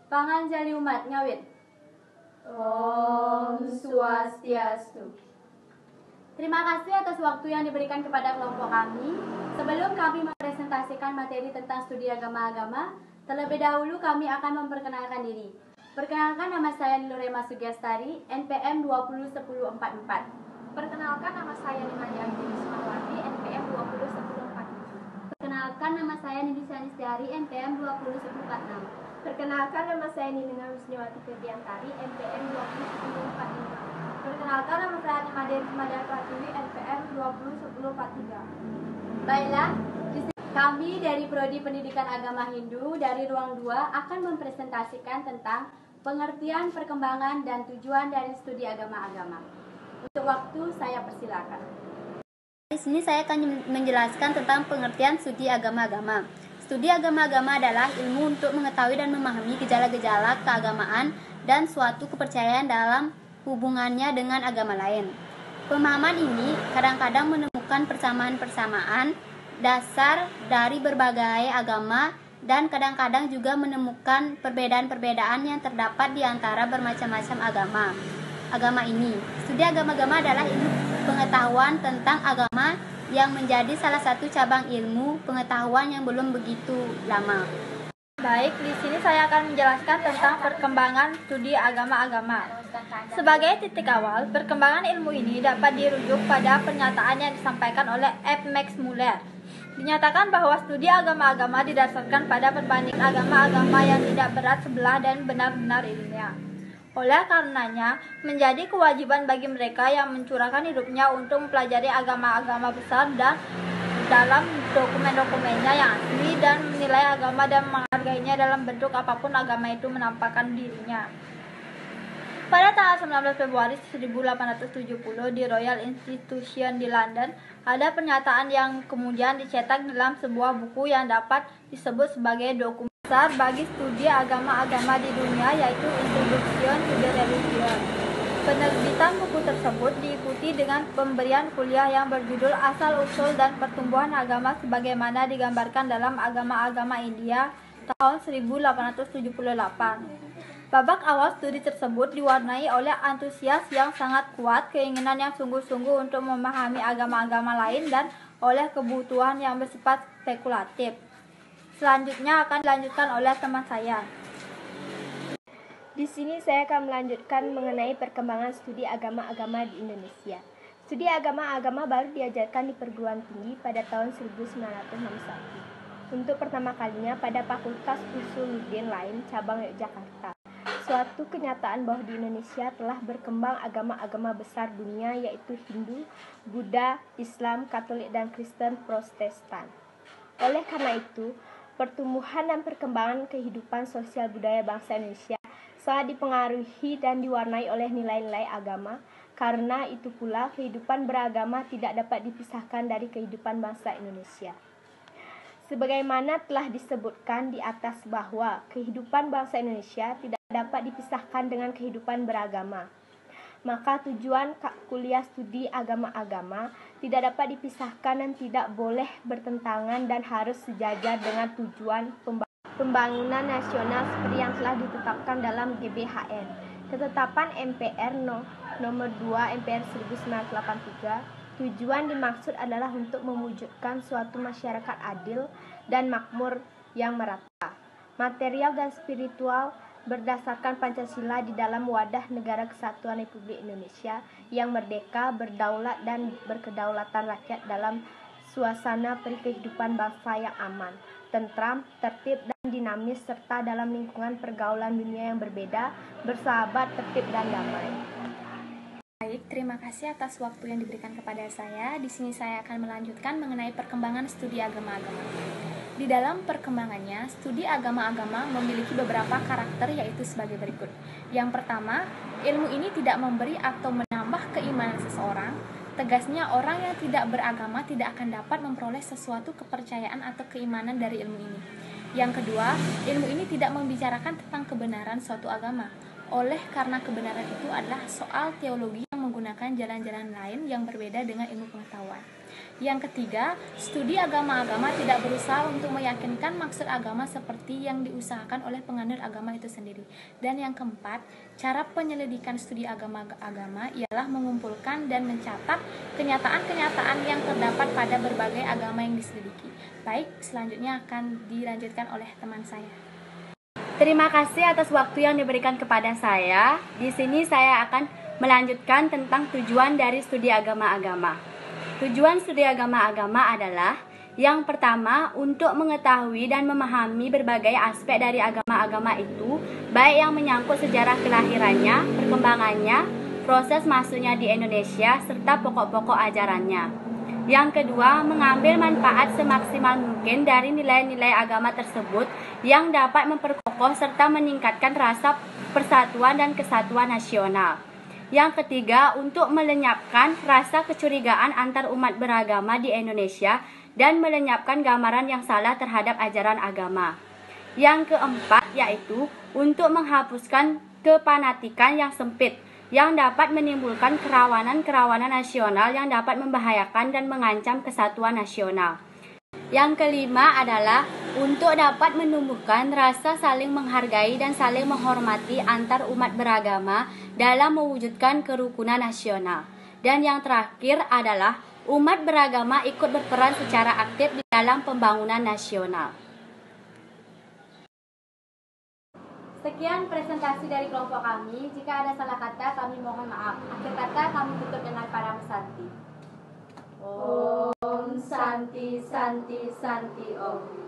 Panganjali umat ngawit. Om Swastiastu. Terima kasih atas waktu yang diberikan kepada kelompok kami. Sebelum kami mempresentasikan materi tentang studi agama-agama, terlebih dahulu kami akan memperkenalkan diri. Perkenalkan, nama saya Nilurema Sugiastari, NPM 201044. Perkenalkan, nama saya Nimania Sumarwati, NPM 201047. Perkenalkan, nama saya Nidisa Nistiari, NPM 201046. Perkenalkan, nama saya Nina Wisniwati Ferdiantari, NPM 201045. Perkenalkan, nama saya Nimadya Ismadia Pratiwi, NPM 201043. Baiklah, kami dari Prodi Pendidikan Agama Hindu dari Ruang 2 akan mempresentasikan tentang pengertian, perkembangan, dan tujuan dari studi agama-agama. Untuk waktu, saya persilakan. Di sini saya akan menjelaskan tentang pengertian studi agama-agama. Studi agama-agama adalah ilmu untuk mengetahui dan memahami gejala-gejala keagamaan dan suatu kepercayaan dalam hubungannya dengan agama lain. Pemahaman ini kadang-kadang menemukan persamaan-persamaan dasar dari berbagai agama dan kadang-kadang juga menemukan perbedaan-perbedaan yang terdapat di antara bermacam-macam agama ini. Studi agama-agama adalah ilmu pengetahuan tentang agama yang menjadi salah satu cabang ilmu pengetahuan yang belum begitu lama. Baik, di sini saya akan menjelaskan tentang perkembangan studi agama-agama. Sebagai titik awal, perkembangan ilmu ini dapat dirujuk pada pernyataan yang disampaikan oleh F. Max Muller. Dinyatakan bahwa studi agama-agama didasarkan pada perbandingan agama-agama yang tidak berat sebelah dan benar-benar ilmiah. Oleh karenanya, menjadi kewajiban bagi mereka yang mencurahkan hidupnya untuk mempelajari agama-agama besar dan dalam dokumen-dokumennya yang asli dan menilai agama dan menghargainya dalam bentuk apapun agama itu menampakkan dirinya. Pada tanggal 19 Februari 1870 di Royal Institution di London, ada pernyataan yang kemudian dicetak dalam sebuah buku yang dapat disebut sebagai dokumen besar bagi studi agama-agama di dunia, yaitu Introduction to the Religion. Penerbitan buku tersebut diikuti dengan pemberian kuliah yang berjudul Asal-usul dan Pertumbuhan Agama sebagaimana digambarkan dalam Agama-agama India tahun 1878. Babak awal studi tersebut diwarnai oleh antusias yang sangat kuat, keinginan yang sungguh-sungguh untuk memahami agama-agama lain, dan oleh kebutuhan yang bersifat spekulatif. Selanjutnya akan dilanjutkan oleh teman saya. Di sini saya akan melanjutkan mengenai perkembangan studi agama-agama di Indonesia. Studi agama-agama baru diajarkan di perguruan tinggi pada tahun 1961. Untuk pertama kalinya pada Fakultas Usuluddin Lain, cabang Yogyakarta. Suatu kenyataan bahwa di Indonesia telah berkembang agama-agama besar dunia, yaitu Hindu, Buddha, Islam, Katolik, dan Kristen Protestan. Oleh karena itu, pertumbuhan dan perkembangan kehidupan sosial budaya bangsa Indonesia sangat dipengaruhi dan diwarnai oleh nilai-nilai agama. Karena itu pula kehidupan beragama tidak dapat dipisahkan dari kehidupan bangsa Indonesia. Sebagaimana telah disebutkan di atas bahwa kehidupan bangsa Indonesia tidak dapat dipisahkan dengan kehidupan beragama, maka tujuan kuliah studi agama-agama tidak dapat dipisahkan dan tidak boleh bertentangan dan harus sejajar dengan tujuan pembangunan nasional seperti yang telah ditetapkan dalam GBHN. Ketetapan MPR nomor 2 MPR 1983. Tujuan dimaksud adalah untuk mewujudkan suatu masyarakat adil dan makmur yang merata, material dan spiritual, berdasarkan Pancasila di dalam wadah negara kesatuan Republik Indonesia yang merdeka, berdaulat, dan berkedaulatan rakyat dalam suasana kehidupan bangsa yang aman, tentram, tertib, dan dinamis, serta dalam lingkungan pergaulan dunia yang berbeda, bersahabat, tertib, dan damai. Baik, terima kasih atas waktu yang diberikan kepada saya. Di sini saya akan melanjutkan mengenai perkembangan studi agama-agama. Di dalam perkembangannya, studi agama-agama memiliki beberapa karakter, yaitu sebagai berikut. Yang pertama, ilmu ini tidak memberi atau menambah keimanan seseorang. Tegasnya, orang yang tidak beragama tidak akan dapat memperoleh sesuatu kepercayaan atau keimanan dari ilmu ini. Yang kedua, ilmu ini tidak membicarakan tentang kebenaran suatu agama. Oleh karena kebenaran itu adalah soal teologi yang menggunakan menggunakan jalan-jalan lain yang berbeda dengan ilmu pengetahuan. Yang ketiga, studi agama-agama tidak berusaha untuk meyakinkan maksud agama seperti yang diusahakan oleh penganut agama itu sendiri. Dan yang keempat, cara penyelidikan studi agama-agama ialah mengumpulkan dan mencatat kenyataan-kenyataan yang terdapat pada berbagai agama yang diselidiki. Baik, selanjutnya akan dilanjutkan oleh teman saya. Terima kasih atas waktu yang diberikan kepada saya. Di sini saya akan melanjutkan tentang tujuan dari studi agama-agama. Tujuan studi agama-agama adalah yang pertama, untuk mengetahui dan memahami berbagai aspek dari agama-agama itu, baik yang menyangkut sejarah kelahirannya, perkembangannya, proses masuknya di Indonesia, serta pokok-pokok ajarannya. Yang kedua, mengambil manfaat semaksimal mungkin dari nilai-nilai agama tersebut yang dapat memperkokoh serta meningkatkan rasa persatuan dan kesatuan nasional. Yang ketiga, untuk melenyapkan rasa kecurigaan antar umat beragama di Indonesia dan melenyapkan gambaran yang salah terhadap ajaran agama. Yang keempat, yaitu untuk menghapuskan kepanatikan yang sempit yang dapat menimbulkan kerawanan-kerawanan nasional yang dapat membahayakan dan mengancam kesatuan nasional. Yang kelima adalah untuk dapat menumbuhkan rasa saling menghargai dan saling menghormati antar umat beragama dalam mewujudkan kerukunan nasional. Dan yang terakhir adalah umat beragama ikut berperan secara aktif di dalam pembangunan nasional. Sekian presentasi dari kelompok kami. Jika ada salah kata, kami mohon maaf. Akhir kata, kami tutup dengan Param Santi. Om Santi Santi Santi Om.